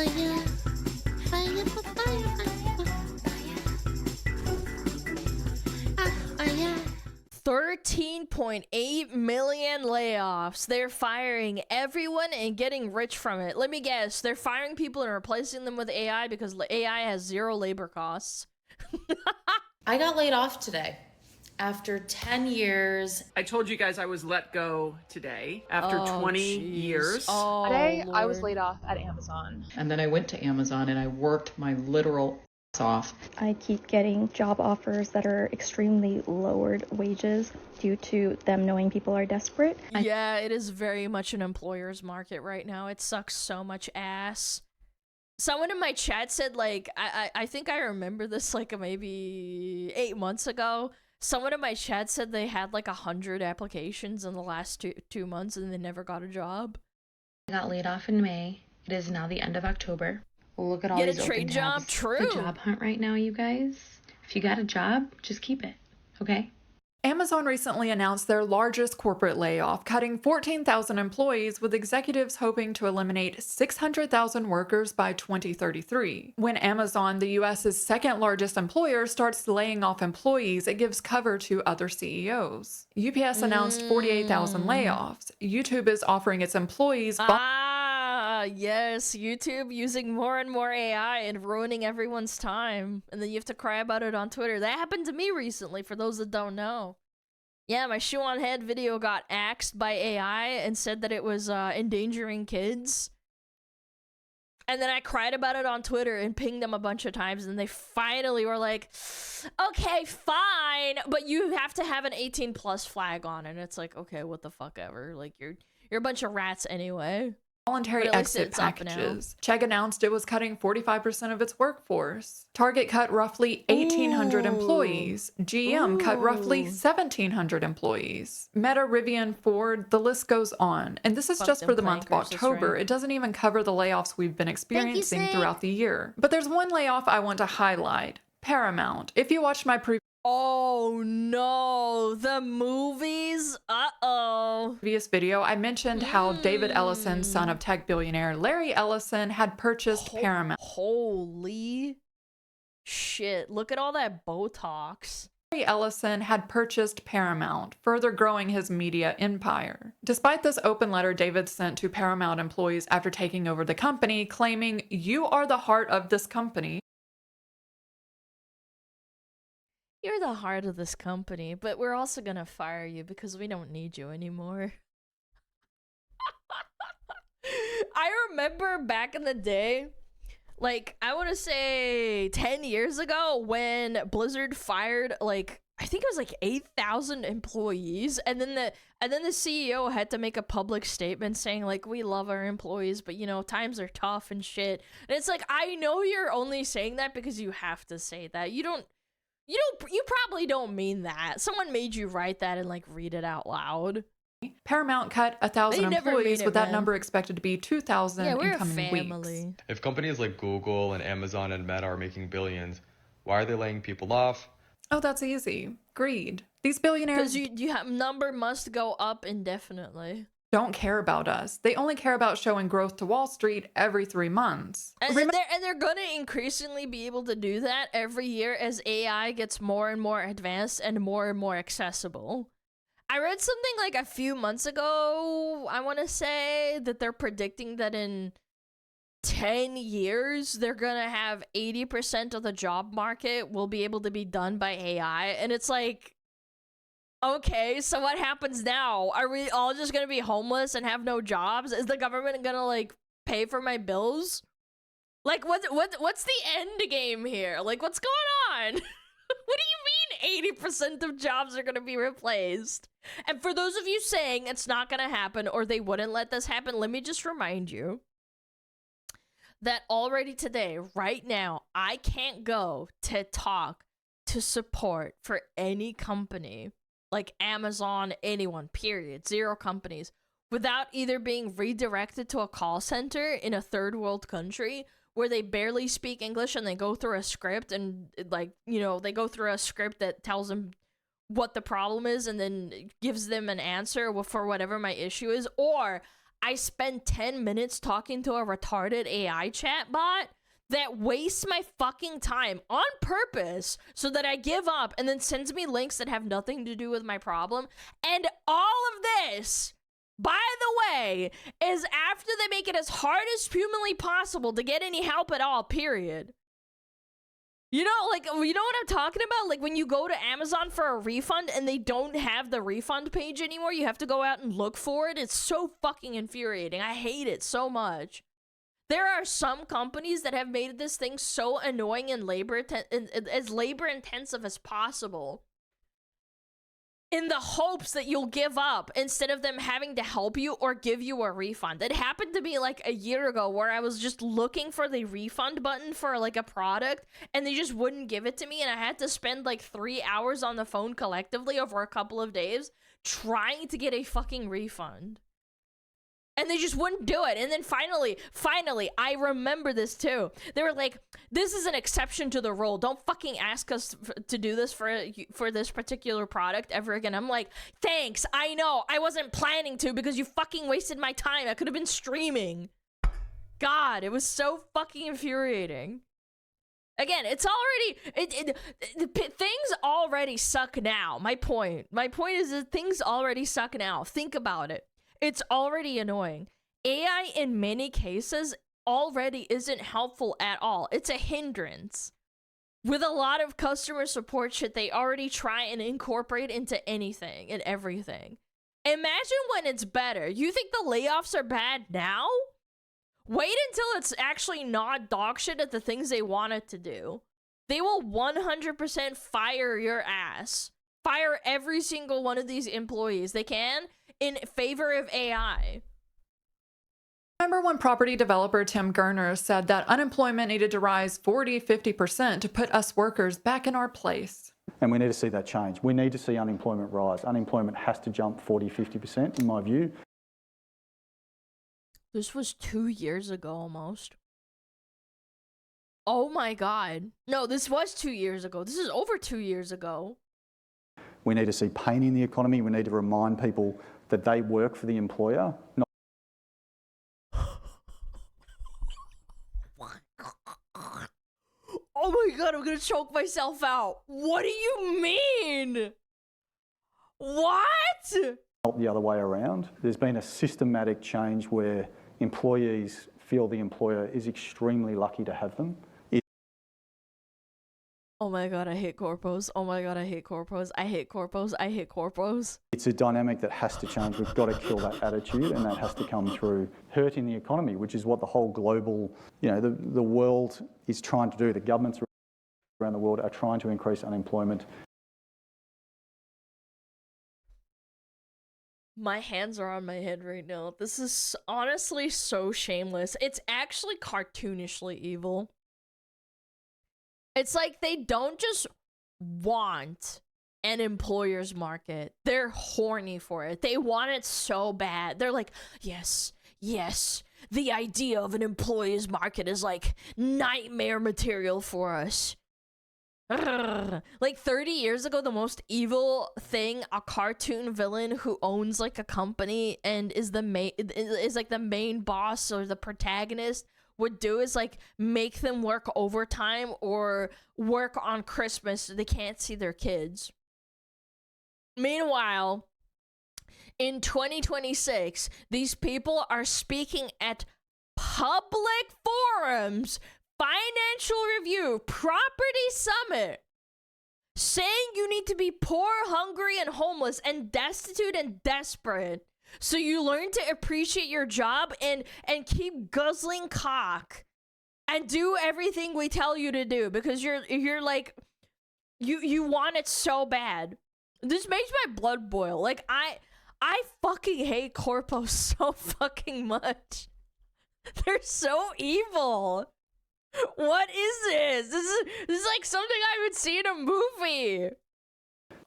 Fire, fire, fire, fire. 13.8 million layoffs. They're firing everyone and getting rich from it. Let me guess, they're firing people and replacing them with AI because AI has zero labor costs. I got laid off today after 10 years. I told you guys I was let go today after 20 years. Today, I was laid off at Amazon. And then I went to Amazon and I worked my literal ass off. I keep getting job offers that are extremely lowered wages due to them knowing people are desperate. Yeah, it is very much an employer's market right now. It sucks so much ass. Someone in my chat said, like, I think I remember this, like, maybe 8 months ago. Someone in my chat said they had, like, 100 applications in the last two months and they never got a job. I got laid off in May. It is now the end of October. Look at all these Get a trade open job? tabs. True. It's a job hunt right now, you guys. If you got a job, just keep it, okay? Amazon recently announced their largest corporate layoff, cutting 14,000 employees, with executives hoping to eliminate 600,000 workers by 2033. When Amazon, the US's second largest employer, starts laying off employees, it gives cover to other CEOs. UPS announced 48,000 layoffs. YouTube is offering its employees yes, YouTube using more and more AI and ruining everyone's time. And then you have to cry about it on Twitter. That happened to me recently, for those that don't know. Yeah, my shoe on head video got axed by AI and said that it was endangering kids. And then I cried about it on Twitter and pinged them a bunch of times, and they finally were like, okay, fine, but you have to have an 18+ flag on. And it's like, okay, what the fuck ever. Like, you're a bunch of rats anyway. Voluntary exit packages. Chegg announced it was cutting 45% of its workforce. Target cut roughly 1,800 employees. GM cut roughly 1,700 employees. Meta, Rivian, Ford, the list goes on. And this is just for the month of October. It doesn't even cover the layoffs we've been experiencing throughout the year. But there's one layoff I want to highlight. Paramount. If you watched my Oh no, the movies? previous video, I mentioned how David Ellison, son of tech billionaire Larry Ellison, had purchased Paramount. Holy shit, look at all that Botox. Larry Ellison had purchased Paramount, further growing his media empire. Despite this open letter David sent to Paramount employees after taking over the company, claiming, "You are the heart of this company." You're the heart of this company, but we're also gonna fire you because we don't need you anymore. I remember back in the day, like, I want to say 10 years ago, when Blizzard fired, like, I think it was like 8,000 employees, and then the CEO had to make a public statement saying, like, we love our employees, but, you know, times are tough and shit. And it's like, I know you're only saying that because you have to say that. You probably don't mean that. Someone made you write that and, like, read it out loud. Paramount cut 1,000 employees, with that number expected to be 2,000 in coming weeks. If companies like Google and Amazon and Meta are making billions, why are they laying people off? Oh, that's easy. Greed. These billionaires because you have number must go up indefinitely. Don't care about us. They only care about showing growth to Wall Street every 3 months. And they're gonna increasingly be able to do that every year as AI gets more and more advanced and more accessible. I read something like a few months ago, I want to say, that they're predicting that in 10 years, they're gonna have 80% of the job market will be able to be done by AI. And it's like, okay, so what happens now? Are we all just gonna be homeless and have no jobs? Is the government gonna, like, pay for my bills? Like, what's the end game here? Like, what's going on? What do you mean 80% of jobs are gonna be replaced? And for those of you saying it's not gonna happen or they wouldn't let this happen, let me just remind you that already today, right now, I can't go to talk to support for any company, like Amazon, anyone, period, 0 companies, without either being redirected to a call center in a third world country where they barely speak English and they go through a script and, like, you know, they go through a script that tells them what the problem is and then gives them an answer for whatever my issue is, or I spend 10 minutes talking to a retarded AI chatbot that wastes my fucking time on purpose so that I give up and then sends me links that have nothing to do with my problem. And all of this, by the way, is after they make it as hard as humanly possible to get any help at all, period. You know, like, you know what I'm talking about? Like, when you go to Amazon for a refund and they don't have the refund page anymore, you have to go out and look for it. It's so fucking infuriating. I hate it so much. There are some companies that have made this thing so annoying and as labor intensive as possible in the hopes that you'll give up instead of them having to help you or give you a refund. It happened to me like a year ago where I was just looking for the refund button for like a product and they just wouldn't give it to me, and I had to spend like 3 hours on the phone collectively over a couple of days trying to get a fucking refund. And they just wouldn't do it. And then finally, I remember this too. They were like, this is an exception to the rule. Don't fucking ask us to do this for this particular product ever again. I'm like, thanks. I know. I wasn't planning to because you fucking wasted my time. I could have been streaming. God, it was so fucking infuriating. Again, it's already... things already suck now. My point is that things already suck now. Think about it. It's already annoying. AI, in many cases, already isn't helpful at all. It's a hindrance. With a lot of customer support shit, they already try and incorporate into anything and everything. Imagine when it's better. You think the layoffs are bad now? Wait until it's actually not dog shit at the things they want it to do. They will 100% fire your ass. Fire every single one of these employees they can in favor of AI. Remember when property developer Tim Gurner said that unemployment needed to rise 40-50% to put us workers back in our place? And we need to see that change. We need to see unemployment rise. Unemployment has to jump 40-50% in my view. This was 2 years ago almost. Oh my god. No, this was 2 years ago. This is over 2 years ago. We need to see pain in the economy. We need to remind people that they work for the employer. Oh my god, I'm gonna choke myself out. What do you mean? What? Not the other way around. There's been a systematic change where employees feel the employer is extremely lucky to have them. Oh my god, I hate corpos. Oh my god, I hate corpos. I hate corpos. I hate corpos. It's a dynamic that has to change. We've got to kill that attitude, and that has to come through hurting the economy, which is what the whole global, the world is trying to do. The governments around the world are trying to increase unemployment. My hands are on my head right now. This is honestly so shameless. It's actually cartoonishly evil. It's like they don't just want an employer's market. They're horny for it. They want it so bad. They're like, yes, the idea of an employer's market is like nightmare material for us. Like 30 years ago, the most evil thing a cartoon villain who owns like a company and is like the main boss or the protagonist would do is like make them work overtime or work on Christmas so they can't see their kids. Meanwhile, in 2026, these people are speaking at public forums, Financial Review, Property Summit, saying you need to be poor, hungry, and homeless, and destitute and desperate. So you learn to appreciate your job and keep guzzling cock and do everything we tell you to do because you're like you want it so bad. This makes my blood boil. Like I fucking hate Corpo so fucking much. They're so evil. What is this? This is like something I would see in a movie.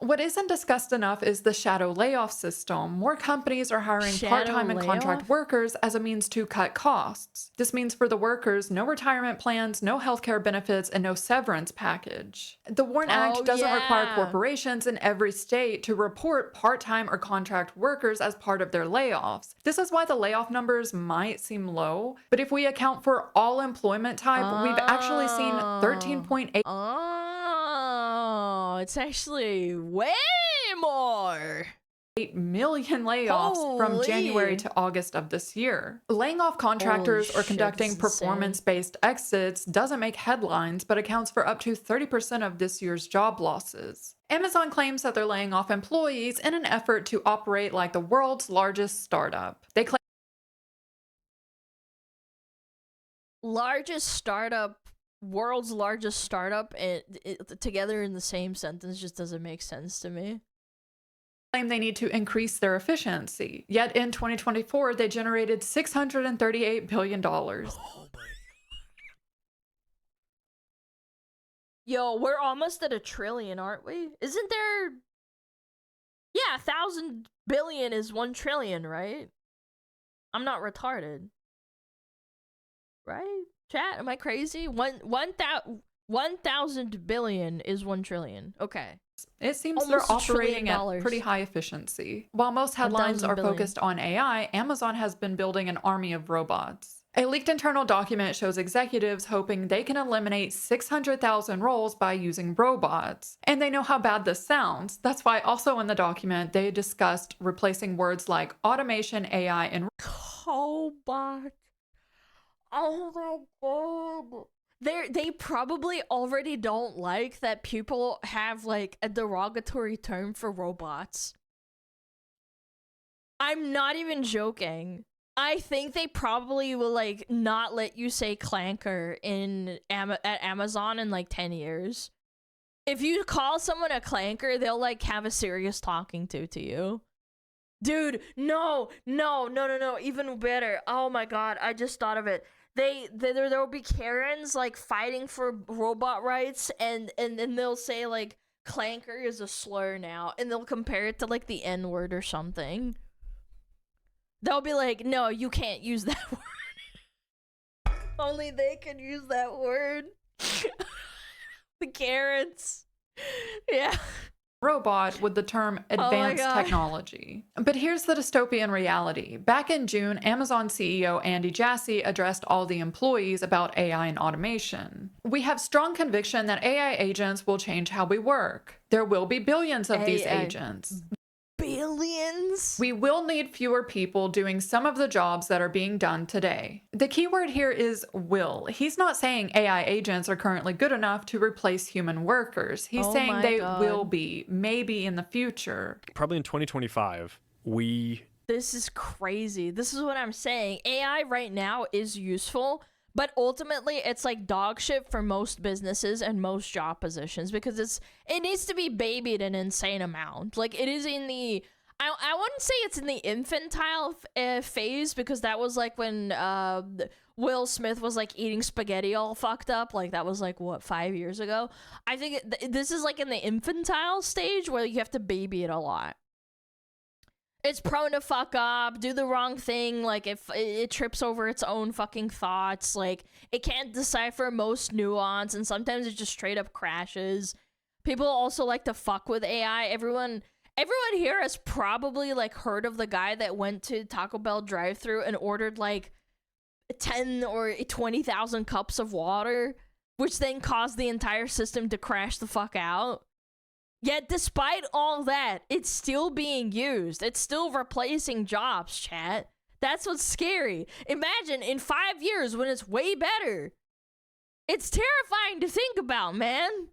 What isn't discussed enough is the shadow layoff system. More companies are hiring Shadow part-time and contract layoff? workers as a means to cut costs. This means for the workers, no retirement plans, no healthcare benefits, and no severance package. The WARN Act doesn't require corporations in every state to report part-time or contract workers as part of their layoffs. This is why the layoff numbers might seem low, but if we account for all employment type, we've actually seen 13.8 it's actually way more. 8 million layoffs from January to August of this year. Laying off contractors or conducting performance-based exits doesn't make headlines, but accounts for up to 30% of this year's job losses. Amazon claims that they're laying off employees in an effort to operate like the world's largest startup. They claim world's largest startup, and together in the same sentence just doesn't make sense to me. They need to increase their efficiency. Yet in 2024, they generated $638 billion. Yo, we're almost at $1 trillion, aren't we? Isn't there... Yeah, 1,000 billion is 1 trillion, right? I'm not retarded. Right? Chat, am I crazy? 1,000 billion is 1 trillion. Okay. It seems Almost they're $1 trillion. operating at pretty high efficiency. While most headlines are focused on AI, Amazon has been building an army of robots. A leaked internal document shows executives hoping they can eliminate 600,000 roles by using robots. And they know how bad this sounds. That's why also in the document, they discussed replacing words like automation, AI, and Cobot. Oh my god. They probably already don't like that people have like a derogatory term for robots. I'm not even joking. I think they probably will like not let you say clanker at Amazon in like 10 years. If you call someone a clanker, they'll like have a serious talking to you. Dude, no, even better. Oh my god, I just thought of it. There'll be Karens like fighting for robot rights, and then they'll say like clanker is a slur now, and they'll compare it to like the N-word or something. They'll be like, no, you can't use that word. Only they can use that word. The Karens. Yeah. Robot with the term advanced technology. But here's the dystopian reality. Back in June, Amazon CEO Andy Jassy addressed all the employees about AI and automation. We have strong conviction that AI agents will change how we work. There will be billions of these agents. Billions? We will need fewer people doing some of the jobs that are being done today. The key word here is will. He's not saying AI agents are currently good enough to replace human workers. He's saying they will be, maybe in the future. Probably in 2025, This is crazy. This is what I'm saying. AI right now is useful, but ultimately it's like dog shit for most businesses and most job positions because it needs to be babied an insane amount. Like it is in the I wouldn't say it's in the infantile phase because that was like when Will Smith was like eating spaghetti all fucked up. Like that was like what, 5 years ago. I think this is like in the infantile stage where you have to baby it a lot. It's prone to fuck up, do the wrong thing, like if it trips over its own fucking thoughts, like it can't decipher most nuance, and sometimes it just straight up crashes. People also like to fuck with AI. Everyone here has probably like heard of the guy that went to Taco Bell drive-thru and ordered like 10 or 20,000 cups of water, which then caused the entire system to crash the fuck out. Yet, despite all that, it's still being used. It's still replacing jobs, chat. That's what's scary. Imagine in 5 years when it's way better. It's terrifying to think about, man.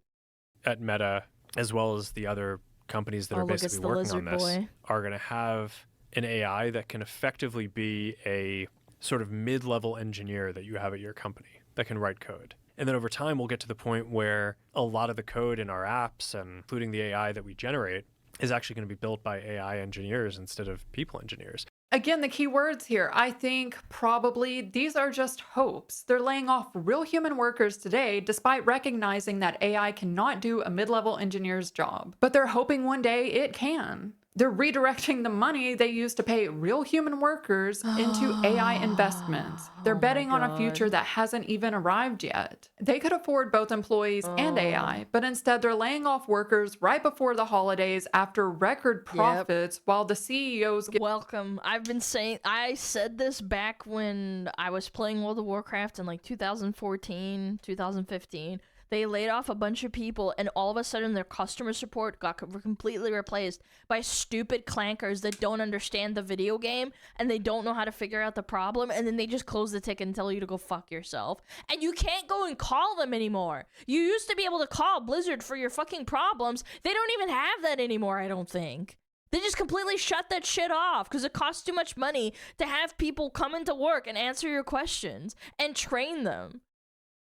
At Meta, as well as the other companies that are basically working on this, are going to have an AI that can effectively be a sort of mid-level engineer that you have at your company that can write code. And then over time, we'll get to the point where a lot of the code in our apps, and including the AI that we generate, is actually going to be built by AI engineers instead of people engineers. Again, the key words here, I think probably these are just hopes. They're laying off real human workers today despite recognizing that AI cannot do a mid-level engineer's job. But they're hoping one day it can. They're redirecting the money they used to pay real human workers into AI investments. They're betting on a future that hasn't even arrived yet. They could afford both employees and AI, but instead they're laying off workers right before the holidays after record profits while the CEOs get— Welcome. I said this back when I was playing World of Warcraft in like 2014, 2015. They laid off a bunch of people, and all of a sudden their customer support got completely replaced by stupid clankers that don't understand the video game, and they don't know how to figure out the problem, and then they just close the ticket and tell you to go fuck yourself. And you can't go and call them anymore. You used to be able to call Blizzard for your fucking problems. They don't even have that anymore, I don't think. They just completely shut that shit off because it costs too much money to have people come into work and answer your questions and train them.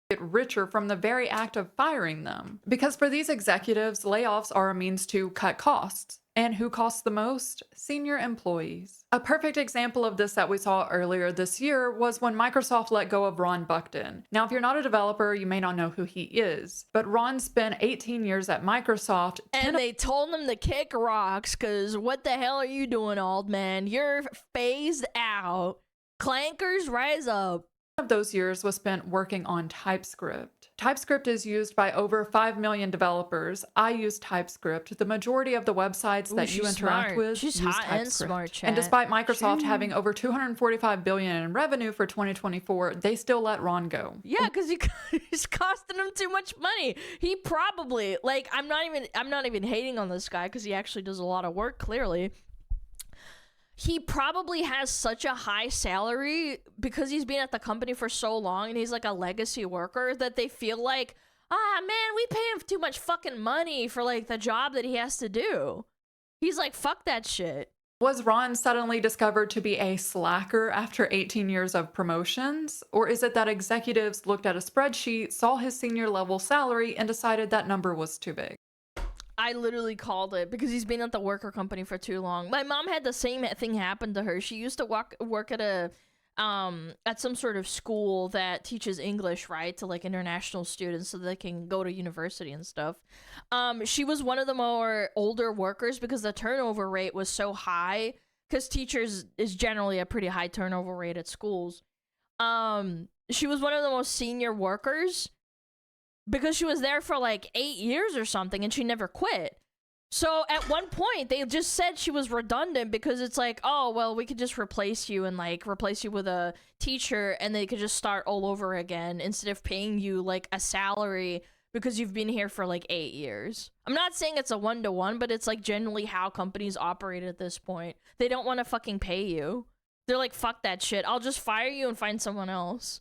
Get richer from the very act of firing them. Because for these executives, layoffs are a means to cut costs. And who costs the most? Senior employees. A perfect example of this that we saw earlier this year was when Microsoft let go of Ron Buckton. Now, if you're not a developer, you may not know who he is, but Ron spent 18 years at Microsoft. And they told him to kick rocks because what the hell are you doing, old man? You're phased out. Clankers, rise up. Of those years was spent working on TypeScript. TypeScript is used by over 5 million developers. I use TypeScript. The majority of the websites that you interact with use hot TypeScript. And smart, chat. And despite Microsoft having over $245 billion in revenue for 2024, they still let Ron go. Yeah, because he's costing them too much money. He probably, like, I'm not even hating on this guy because he actually does a lot of work, clearly. He probably has such a high salary because he's been at the company for so long and he's like a legacy worker that they feel like, man, we pay him too much fucking money for like the job that he has to do. He's like, fuck that shit. Was Ron suddenly discovered to be a slacker after 18 years of promotions? Or is it that executives looked at a spreadsheet, saw his senior level salary, and decided that number was too big? I literally called it because he's been at the worker company for too long. My mom had the same thing happen to her. She used to work at at some sort of school that teaches English, right, to like international students so they can go to university and stuff. She was one of the more older workers because the turnover rate was so high because teachers is generally a pretty high turnover rate at schools. She was one of the most senior workers because she was there for like 8 years or something and she never quit. So at one point they just said she was redundant because it's like, oh, well, we could just replace you and like replace you with a teacher and they could just start all over again instead of paying you like a salary because you've been here for like 8 years. I'm not saying it's a one-to-one, but it's like generally how companies operate at this point. They don't want to fucking pay you. They're like, fuck that shit. I'll just fire you and find someone else.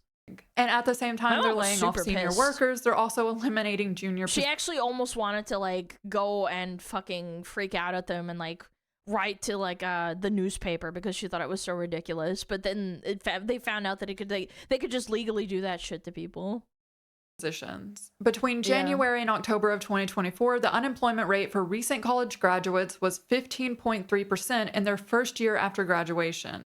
And at the same time, they're laying off senior workers. They're also eliminating junior. She actually almost wanted to like go and fucking freak out at them and like write to like the newspaper because she thought it was so ridiculous. But then they found out that they could just legally do that shit to people. Positions. Between January and October of 2024, the unemployment rate for recent college graduates was 15.3% in their first year after graduation.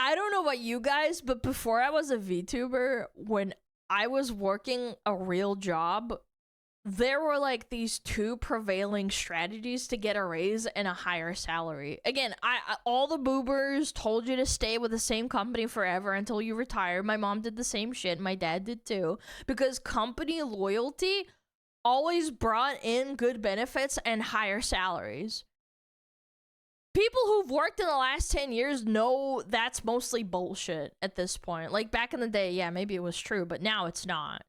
I don't know about you guys, but before I was a VTuber, when I was working a real job, there were like these two prevailing strategies to get a raise and a higher salary. Again, all the boobers told you to stay with the same company forever until you retire. My mom did the same shit. My dad did too. Because company loyalty always brought in good benefits and higher salaries. People who've worked in the last 10 years know that's mostly bullshit at this point. Like back in the day, yeah, maybe it was true, but now it's not.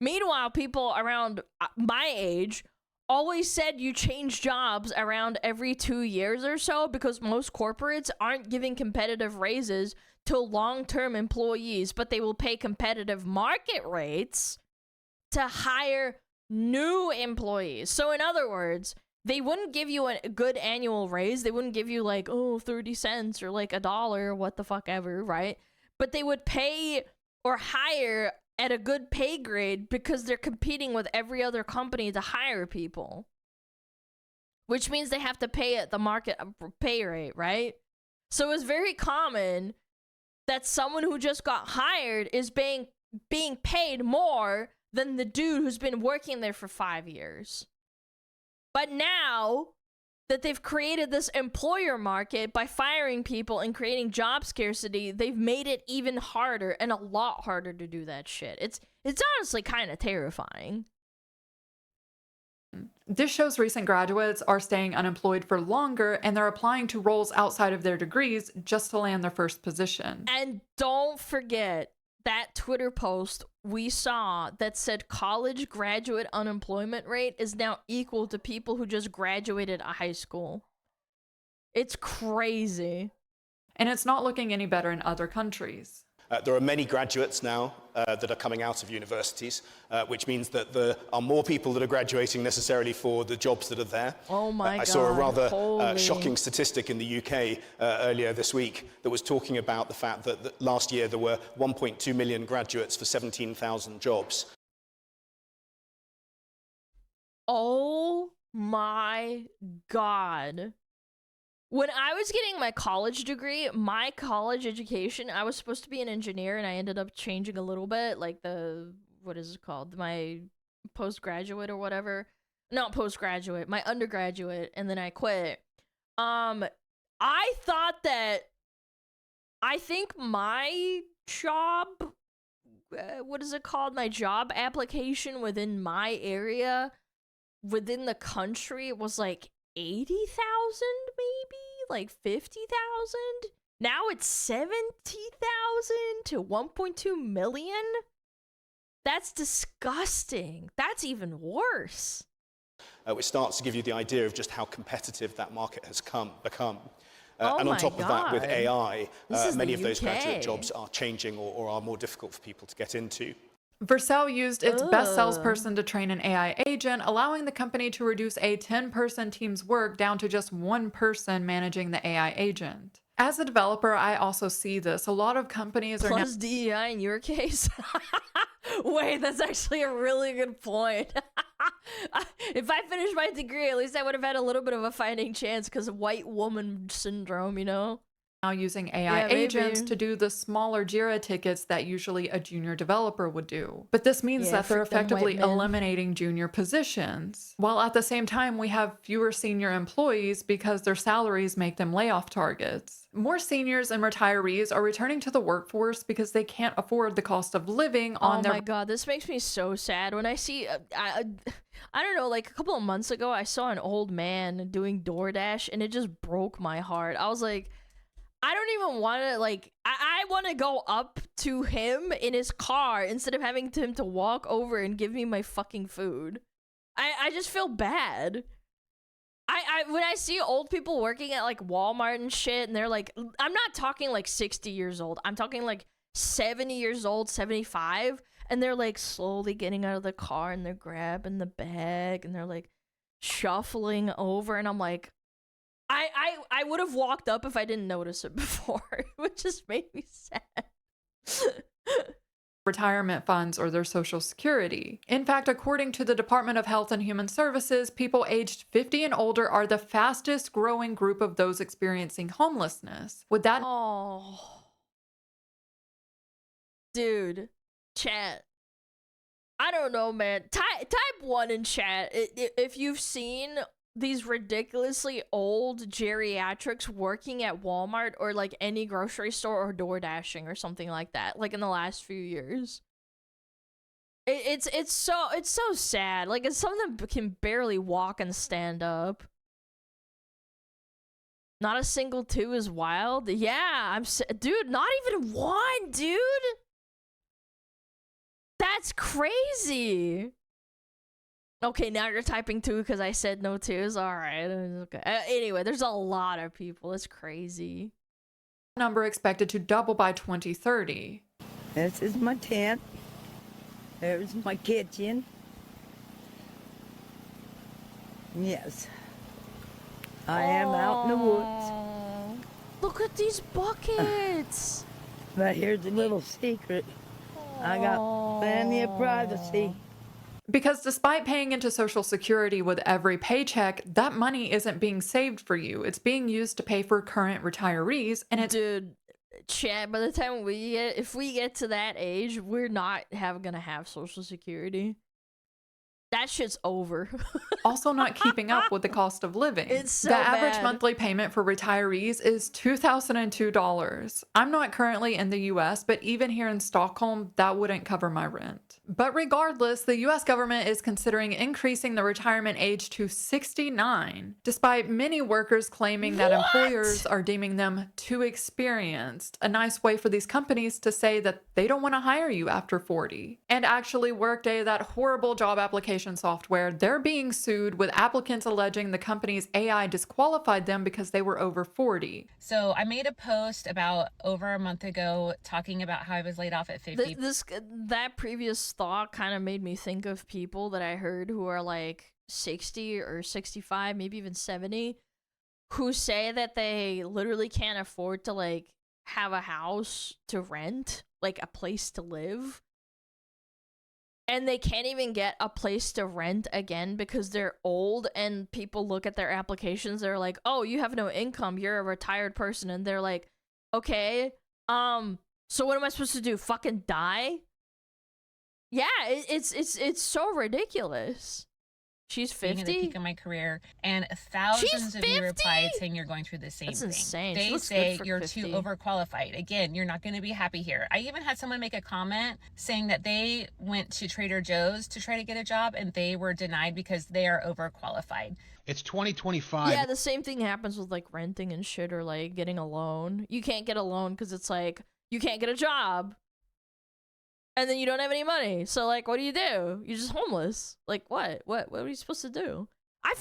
Meanwhile, people around my age always said you change jobs around every 2 years or so because most corporates aren't giving competitive raises to long-term employees, but they will pay competitive market rates to hire new employees. So in other words, they wouldn't give you a good annual raise. They wouldn't give you like, 30 cents or like $1 or what the fuck ever, right? But they would pay or hire at a good pay grade because they're competing with every other company to hire people. which means they have to pay at the market pay rate, right? So it's very common that someone who just got hired is being paid more than the dude who's been working there for 5 years. But now that they've created this employer market by firing people and creating job scarcity, they've made it even harder and a lot harder to do that shit. It's honestly kind of terrifying. This shows recent graduates are staying unemployed for longer and they're applying to roles outside of their degrees just to land their first position. And don't forget that Twitter post we saw that said college graduate unemployment rate is now equal to people who just graduated high school. It's crazy. And it's not looking any better in other countries. There are many graduates now that are coming out of universities, which means that there are more people that are graduating necessarily for the jobs that are there. Oh my God. I saw a rather shocking statistic in the UK earlier this week that was talking about the fact that last year there were 1.2 million graduates for 17,000 jobs. Oh my God. When I was getting my college degree, my college education, I was supposed to be an engineer and I ended up changing a little bit, like what is it called? My postgraduate or whatever. Not postgraduate, my undergraduate, and then I quit. I think my job, what is it called? My job application within my area, within the country, was like 80,000 maybe, like 50,000. Now it's 70,000 to 1.2 million. That's disgusting. That's even worse. Which starts to give you the idea of just how competitive that market has become. Oh and on top of that, with AI, many of those UK. graduate jobs are changing or are more difficult for people to get into. Vercel used its best salesperson to train an AI agent, allowing the company to reduce a 10-person team's work down to just one person managing the AI agent. As a developer, I also see this. A lot of companies are plus DEI in your case. Wait, that's actually a really good point. If I finished my degree, at least I would have had a little bit of a fighting chance because of white woman syndrome, you know? Now using AI agents to do the smaller JIRA tickets that usually a junior developer would do. But this means that they're effectively eliminating junior positions, while at the same time we have fewer senior employees because their salaries make them layoff targets. More seniors and retirees are returning to the workforce because they can't afford the cost of living on their— Oh my God, this makes me so sad when I see, I don't know, like a couple of months ago, I saw an old man doing DoorDash and it just broke my heart. I was like, I don't even want to, like, I want to go up to him in his car instead of having him to walk over and give me my fucking food. I just feel bad. When I see old people working at, like, Walmart and shit, and they're, like, I'm not talking, like, 60 years old. I'm talking, like, 70 years old, 75, and they're, like, slowly getting out of the car, and they're grabbing the bag, and they're, like, shuffling over, and I'm like, I would have walked up if I didn't notice it before. It would just make me sad. Retirement funds or their social security. In fact, according to the Department of Health and Human Services, people aged 50 and older are the fastest growing group of those experiencing homelessness. Would that— Oh. Dude, chat. I don't know, man. Type 1 in chat if you've seen these ridiculously old geriatrics working at Walmart or like any grocery store or door dashing or something like that, like in the last few years. It's so sad. Like, it's some of them can barely walk and stand up. Not a single 2 is wild. Yeah, dude, not even 1, dude. That's crazy. Okay, now you're typing 2 because I said no 2s. All right. Okay. Anyway, there's a lot of people. It's crazy. Number expected to double by 2030. This is my tent. There's my kitchen. Yes. I am out in the woods. Look at these buckets. But here's a little secret. I got plenty of privacy. Because despite paying into Social Security with every paycheck, that money isn't being saved for you. It's being used to pay for current retirees, and it's— Dude, chat, by the time if we get to that age, we're not gonna have Social Security. That shit's over. also not keeping up with the cost of living. It's so The average bad. monthly payment for retirees is $2,002. I'm not currently in the US, but even here in Stockholm, that wouldn't cover my rent. But regardless, the US government is considering increasing the retirement age to 69, despite many workers claiming that employers are deeming them too experienced. A nice way for these companies to say that they don't want to hire you after 40. And actually, Workday, that horrible job application software, they're being sued with applicants alleging the company's AI disqualified them because they were over 40. So I made a post about over a month ago talking about how I was laid off at 50. That previous thought kind of made me think of people that I heard who are like 60 or 65, maybe even 70, who say that they literally can't afford to like have a house to rent, like a place to live. And they can't even get a place to rent again because they're old, and people look at their applications, they're like, oh, you have no income, you're a retired person. And they're like, okay, so what am I supposed to do? Fucking die? Yeah, it's so ridiculous. She's 50? Being at the peak of my career, and thousands of you replied saying you're going through the same That's thing. insane. They She looks say good for you're 50. too overqualified. Again, you're not going to be happy here. I even had someone make a comment saying that they went to Trader Joe's to try to get a job, and they were denied because they are overqualified. It's 2025. Yeah, the same thing happens with like renting and shit, or like getting a loan. You can't get a loan because it's like you can't get a job, and then you don't have any money. So like, what do? You're just homeless. Like what are you supposed to do? I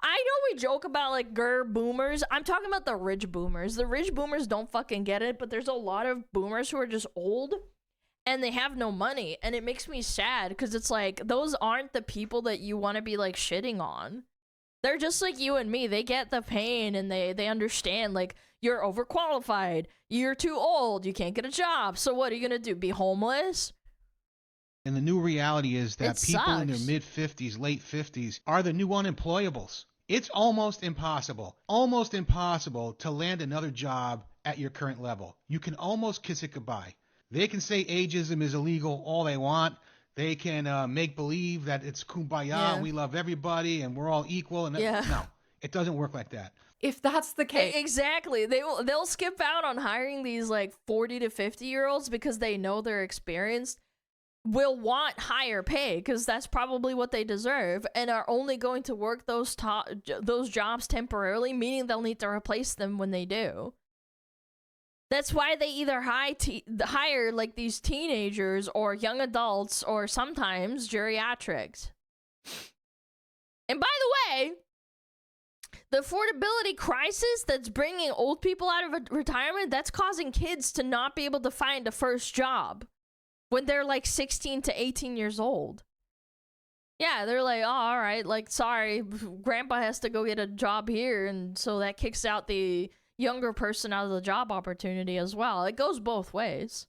know we joke about like boomers. I'm talking about the rich boomers. The rich boomers don't fucking get it, but there's a lot of boomers who are just old and they have no money, and it makes me sad because it's like those aren't the people that you want to be like shitting on. They're just like you and me. They get the pain, and they understand, like, you're overqualified, you're too old, you can't get a job, so what are you gonna do, be homeless? And the new reality is that It people in their sucks. mid-50s, late 50s are the new unemployables. It's almost impossible to land another job at your current level. You can almost kiss it goodbye. They can say ageism is illegal all they want. They can make believe that it's kumbaya, Yeah. we love everybody, and we're all equal. And Yeah. No, it doesn't work like that. If that's the case. Exactly. They'll skip out on hiring these like 40 to 50-year-olds because they know they're experienced, will want higher pay because that's probably what they deserve, and are only going to work those jobs temporarily, meaning they'll need to replace them when they do. That's why they either hire like these teenagers or young adults, or sometimes geriatrics. And by the way, the affordability crisis that's bringing old people out of retirement, that's causing kids to not be able to find a first job when they're like 16 to 18 years old. Yeah, they're like, oh, all right, like, sorry, grandpa has to go get a job here, and so that kicks out the younger person out of the job opportunity as well. It goes both ways.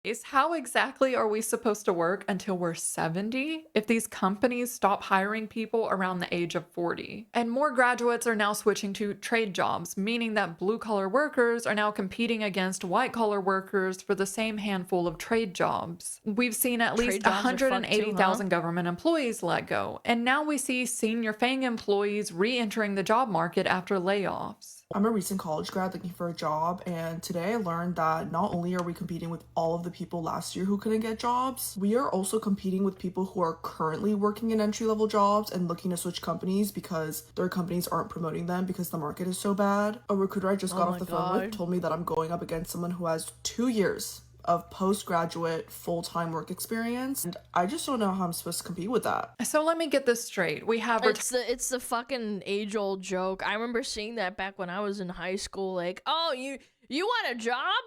Is how exactly are we supposed to work until we're 70 if these companies stop hiring people around the age of 40? And more graduates are now switching to trade jobs, meaning that blue-collar workers are now competing against white-collar workers for the same handful of trade jobs. We've seen at Trade least jobs are fucked too, 180,000 huh? government employees let go, and now we see senior FANG employees re-entering the job market after layoffs. I'm a recent college grad looking for a job, and today I learned that not only are we competing with all of the people last year who couldn't get jobs, we are also competing with people who are currently working in entry-level jobs and looking to switch companies because their companies aren't promoting them because the market is so bad. A recruiter I just got off the phone with told me that I'm going up against someone who has 2 years of postgraduate full-time work experience, and I just don't know how I'm supposed to compete with that. So let me get this straight. We have It's the fucking age-old joke. I remember seeing that back when I was in high school. Like, oh, you want a job?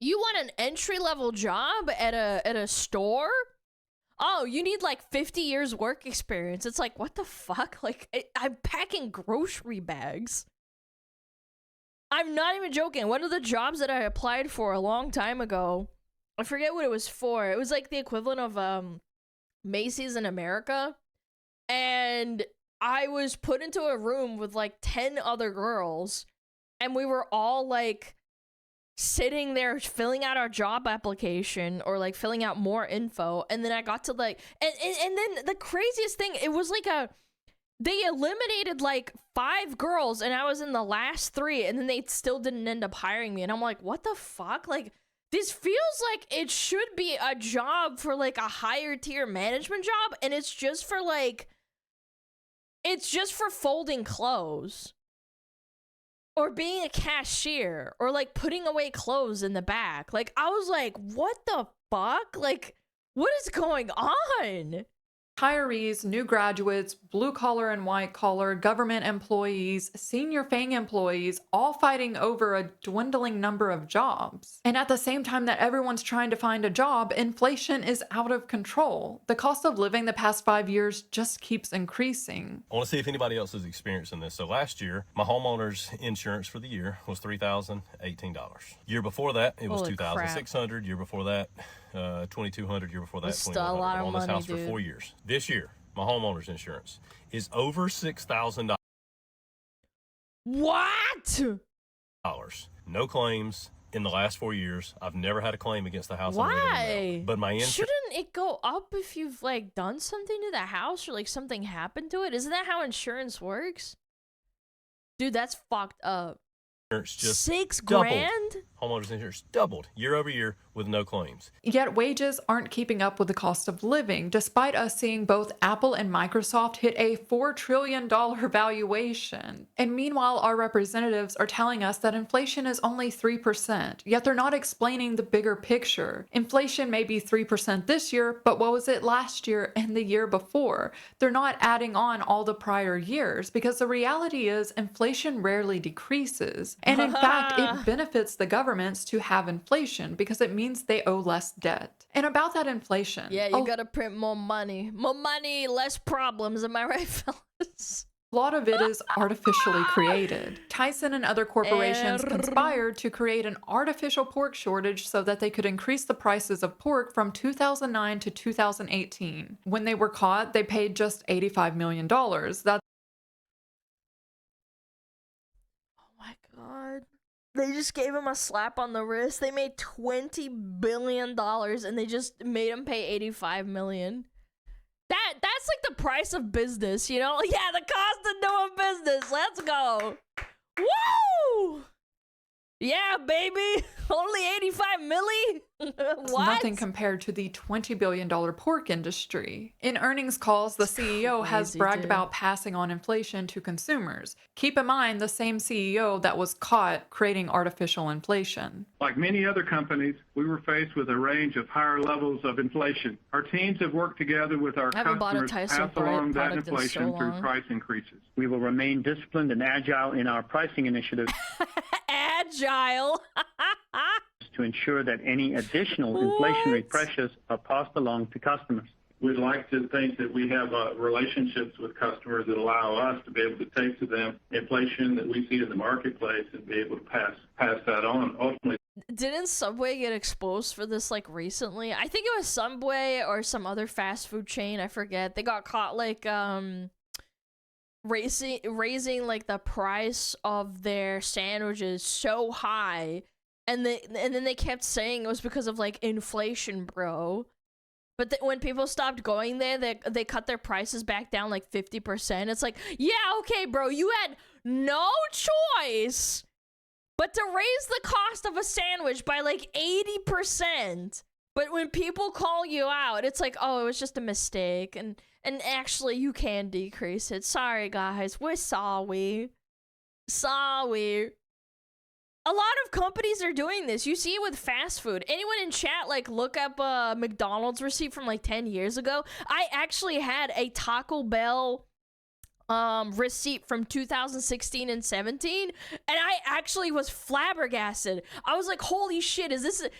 You want an entry-level job at a store? Oh, you need like 50 years work experience. It's like, what the fuck? Like, I'm packing grocery bags. I'm not even joking. One of the jobs that I applied for a long time ago, I forget what it was for. It was like the equivalent of Macy's in America, and I was put into a room with like 10 other girls, and we were all like sitting there filling out our job application or like filling out more info, and then I got to like and then the craziest thing, it was like they eliminated like 5 girls and I was in the last 3, and then they still didn't end up hiring me, and I'm like, what the fuck? Like, this feels like it should be a job for like a higher tier management job, and it's just for folding clothes or being a cashier or like putting away clothes in the back. Like, I was like, what the fuck? Like, what is going on? Retirees, new graduates, blue collar and white collar, government employees, senior FANG employees, all fighting over a dwindling number of jobs. And at the same time that everyone's trying to find a job, inflation is out of control. The cost of living the past 5 years just keeps increasing. I want to see if anybody else is experiencing this. So last year, my homeowner's insurance for the year was $3,018. Year before that, it was $2,600. Year before that, $2,200. Year before that, $2,100. A lot of on this money, house dude. for 4 years. This year, my homeowner's insurance is over $6,000. What? No claims in the last 4 years. I've never had a claim against the house. Why? But my insurance. Shouldn't it go up if you've like done something to the house or like something happened to it? Isn't that how insurance works? Dude, that's fucked up. Just $6 doubled. grand? Homeowners insurance doubled year over year with no claims. Yet wages aren't keeping up with the cost of living, despite us seeing both Apple and Microsoft hit a $4 trillion valuation. And meanwhile, our representatives are telling us that inflation is only 3%, yet they're not explaining the bigger picture. Inflation may be 3% this year, but what was it last year and the year before? They're not adding on all the prior years, because the reality is inflation rarely decreases. And in fact, it benefits the governments to have inflation because it means they owe less debt. And about that inflation. Yeah, you gotta print more money. More money, less problems. Am I right, fellas? A lot of it is artificially created. Tyson and other corporations conspired to create an artificial pork shortage so that they could increase the prices of pork from 2009 to 2018. When they were caught, they paid just $85 million. That's God. They just gave him a slap on the wrist. They made $20 billion and they just made him pay $85 million. That's like the price of business, you know? Yeah, the cost of doing business. Let's go. Woo! Yeah, baby. Only 85 milli? What? Nothing compared to the $20 billion pork industry. In earnings calls, the CEO has bragged about passing on inflation to consumers. Keep in mind, the same CEO that was caught creating artificial inflation. Like many other companies, we were faced with a range of higher levels of inflation. Our teams have worked together with our customers to pass along that inflation through price increases. We will remain disciplined and agile in our pricing initiatives. Agile. To ensure that any additional inflationary pressures are passed along to customers. We'd like to think that we have relationships with customers that allow us to be able to take to them inflation that we see in the marketplace and be able to pass that on. Ultimately, didn't Subway get exposed for this like recently? I think it was Subway or some other fast food chain. I forget. They got caught like raising like the price of their sandwiches so high. And then they kept saying it was because of like inflation, bro. But when people stopped going there, they cut their prices back down like 50%. It's like, yeah, okay, bro, you had no choice but to raise the cost of a sandwich by like 80%. But when people call you out, it's like, oh, it was just a mistake. And actually, you can decrease it. Sorry, guys. We're sorry. Sorry. A lot of companies are doing this. You see it with fast food. Anyone in chat, like, look up a McDonald's receipt from, like, 10 years ago? I actually had a Taco Bell receipt from 2016 and 17, and I actually was flabbergasted. I was like, holy shit, this is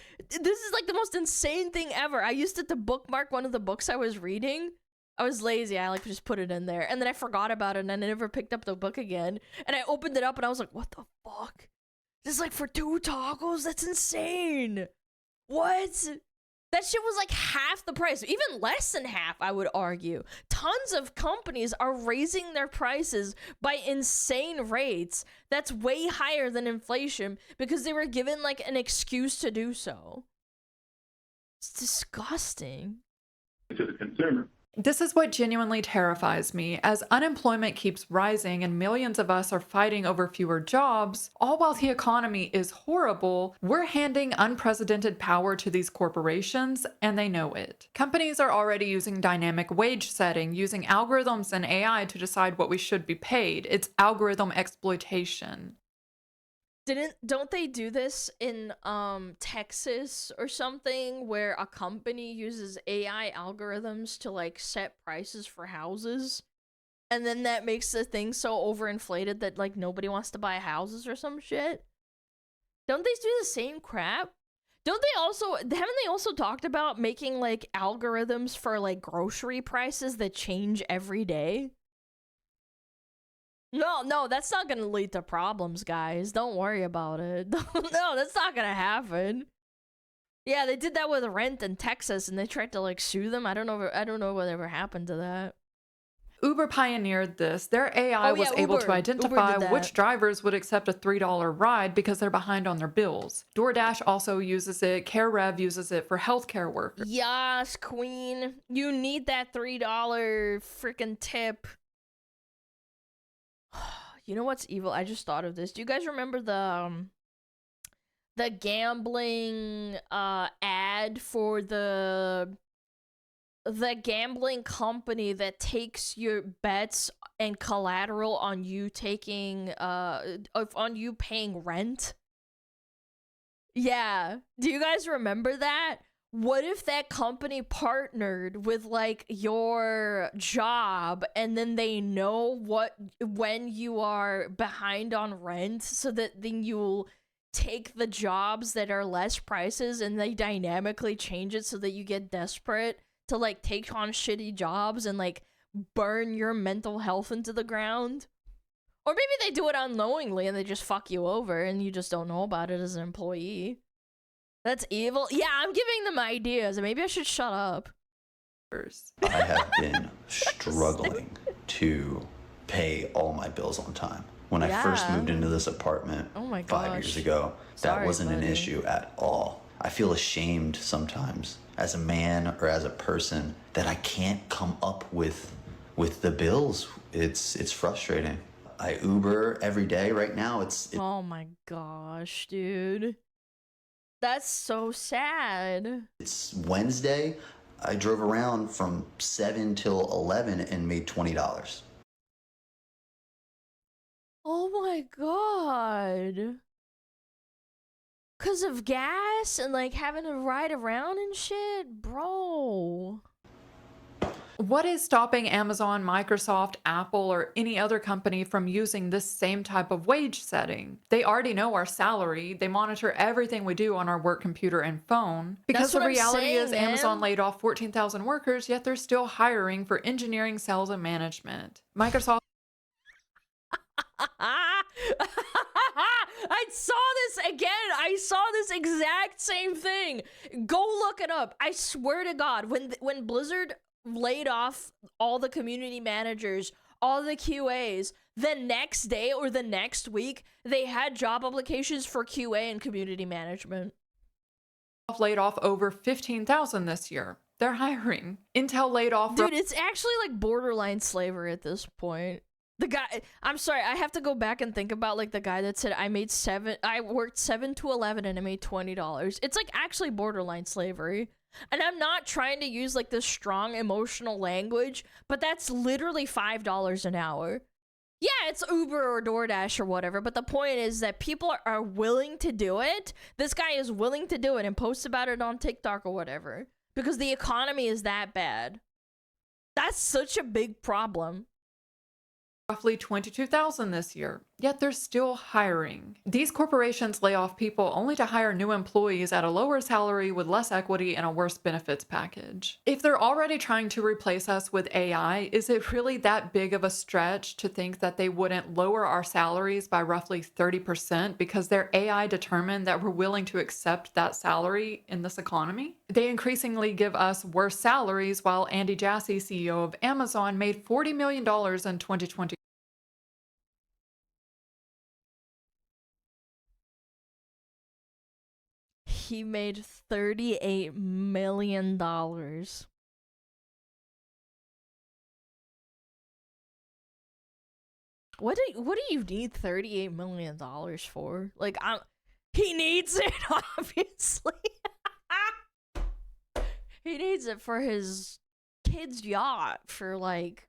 like the most insane thing ever. I used it to bookmark one of the books I was reading. I was lazy. I, like, just put it in there, and then I forgot about it, and I never picked up the book again. And I opened it up, and I was like, what the fuck? This is like for 2 tacos? That's insane. What? That shit was like half the price, even less than half, I would argue. Tons of companies are raising their prices by insane rates. That's way higher than inflation because they were given like an excuse to do so. It's disgusting. To the consumer. This is what genuinely terrifies me. As unemployment keeps rising and millions of us are fighting over fewer jobs, all while the economy is horrible, we're handing unprecedented power to these corporations, and they know it. Companies are already using dynamic wage setting, using algorithms and AI to decide what we should be paid. It's algorithm exploitation. Don't they do this in Texas or something where a company uses AI algorithms to like set prices for houses, and then that makes the thing so overinflated that like nobody wants to buy houses or some shit? Don't they do the same crap? Haven't they also talked about making like algorithms for like grocery prices that change every day? No, that's not gonna lead to problems, guys. Don't worry about it. No, that's not gonna happen. Yeah, they did that with rent in Texas, and they tried to like sue them. I don't know whatever happened to that. Uber pioneered this. Their AI was able to identify which drivers would accept a $3 ride because they're behind on their bills. DoorDash also uses it. CareRev uses it for healthcare workers. Yes, queen. You need that $3 freaking tip. You know what's evil? I just thought of this. Do you guys remember the gambling ad for the gambling company that takes your bets and collateral on you taking on you paying rent? Yeah. Do you guys remember that? What if that company partnered with like your job, and then they know when you are behind on rent, so that then you'll take the jobs that are less prices and they dynamically change it so that you get desperate to like take on shitty jobs and like burn your mental health into the ground? Or maybe they do it unknowingly and they just fuck you over and you just don't know about it as an employee. That's evil. Yeah, I'm giving them ideas. Maybe I should shut up. I have been struggling to pay all my bills on time. When I first moved into this apartment 5 years ago, that wasn't an issue at all. I feel ashamed sometimes as a man or as a person that I can't come up with the bills. It's frustrating. I Uber every day right now. Oh my gosh, dude. That's so sad. It's Wednesday. I drove around from 7 till 11 and made $20. Oh my god. 'Cause of gas and like having to ride around and shit? Bro. What is stopping Amazon, Microsoft, Apple, or any other company from using this same type of wage setting? They already know our salary. They monitor everything we do on our work computer and phone. Because the reality is Amazon laid off 14,000 workers, yet they're still hiring for engineering, sales, and management. Microsoft... I saw this again. I saw this exact same thing. Go look it up. I swear to God, when Blizzard laid off all the community managers, all the QAs, the next day or the next week, they had job applications for QA and community management. Laid off over 15,000 this year. They're hiring. Intel laid off... Dude, it's actually like borderline slavery at this point. The guy, I'm sorry, I have to go back and think about like the guy that said I worked 7 to 11 and I made $20. It's like actually borderline slavery. And I'm not trying to use like this strong emotional language, but that's literally $5 an hour. Yeah, it's Uber or DoorDash or whatever, but the point is that people are willing to do it. This guy is willing to do it and posts about it on TikTok or whatever because the economy is that bad. That's such a big problem. Roughly 22,000 this year. yet they're still hiring. These corporations lay off people only to hire new employees at a lower salary with less equity and a worse benefits package. If they're already trying to replace us with AI, is it really that big of a stretch to think that they wouldn't lower our salaries by roughly 30% because their AI determined that we're willing to accept that salary in this economy? They increasingly give us worse salaries, while Andy Jassy, CEO of Amazon, made $40 million in 2020. He made $38 million. What do you need $38 million for? Like, he needs it, obviously. He needs it for his kid's yacht, for like,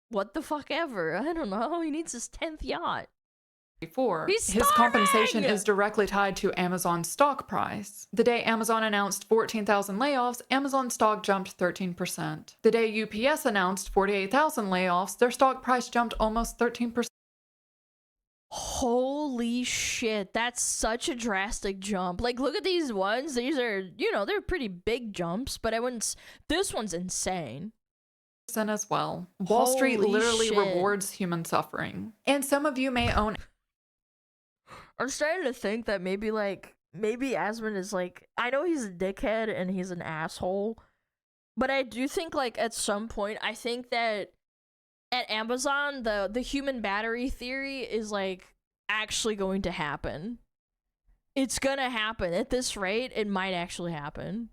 what the fuck ever. I don't know. He needs his 10th yacht. His compensation is directly tied to Amazon's stock price. The day Amazon announced 14,000 layoffs, Amazon stock jumped 13%. The day UPS announced 48,000 layoffs, their stock price jumped almost 13%. Holy shit, that's such a drastic jump. Like, look at these ones. These are, you know, they're pretty big jumps, but I wouldn't. This one's insane. As well. Wall Street Holy literally shit. rewards human suffering. And some of you may own. I'm starting to think that maybe Asmund is like, I know he's a dickhead and he's an asshole, but I do think like at some point, I think that at Amazon, the human battery theory is like actually going to happen. It's gonna happen. At this rate, it might actually happen.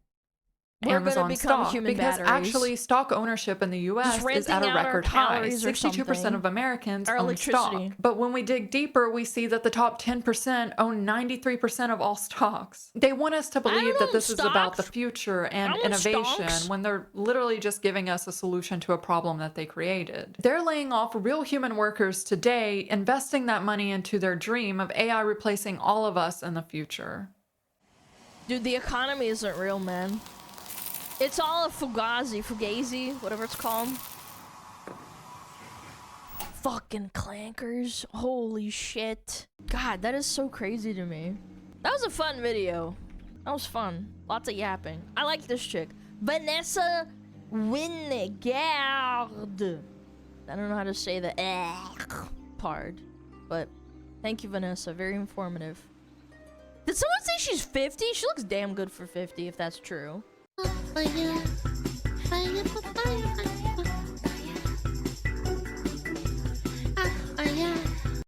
We're Amazon gonna become stock, human because batteries. actually stock ownership in the US is at a record high. 62% of Americans own stock. But when we dig deeper, we see that the top 10% own 93% of all stocks. They want us to believe that this is about the future and innovation when they're literally just giving us a solution to a problem that they created. They're laying off real human workers today, investing that money into their dream of AI replacing all of us in the future. Dude, the economy isn't real, man. It's all a fugazi, whatever it's called. Fucking clankers. Holy shit. God, that is so crazy to me. That was a fun video. That was fun. Lots of yapping. I like this chick. Vanessa Wingard. I don't know how to say the part, but thank you, Vanessa. Very informative. Did someone say she's 50? She looks damn good for 50, if that's true.